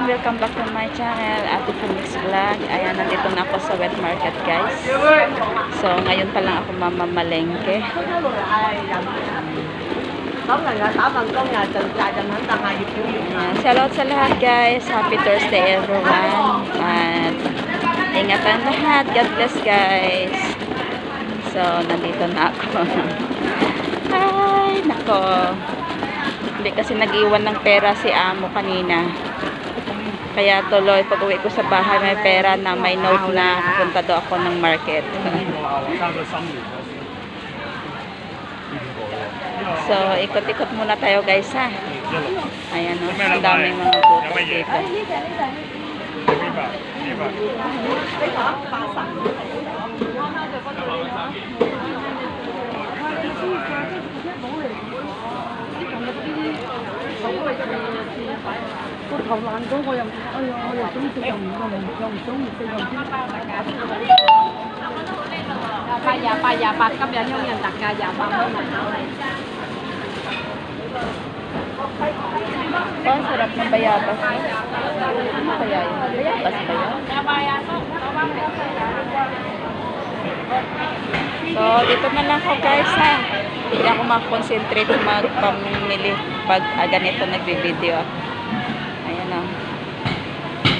welcome back to my channel, Ate Phoenix Vlog. Ayan, nandito na ako sa wet market, guys. So, ngayon pa lang ako mamamalengke. Ayan, shoutout sa lahat, guys. Happy Thursday, everyone. At ingatan lahat. God bless, guys. So, nandito na ako. Ay, nako. Hindi kasi nag-iwan ng pera si amo kanina. Kaya tuloy, pag uwi ko sa bahay, may pera na may note na punta daw ako ng market. So, ikot-ikot muna tayo, guys, ha. Ayan, o. Ang daming mga butas dito. Ang sarap ng bayabas. Ano kaya yun? Bayabas ba yun? So, dito na lang ako, guys, ha. Hindi ako mag-concentrate magpamili pag ganito nagbe-video ako. Ayan o.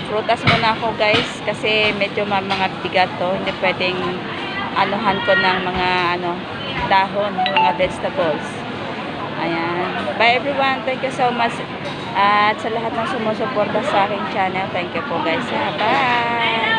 Prutas muna ako, guys, kasi medyo mga bigat to. Hindi pwedeng anuhan ko ng mga dahon, mga vegetables. Ayan. Bye, everyone. Thank you so much. At sa lahat ng sumusuporta sa aking channel, thank you po, guys. Bye!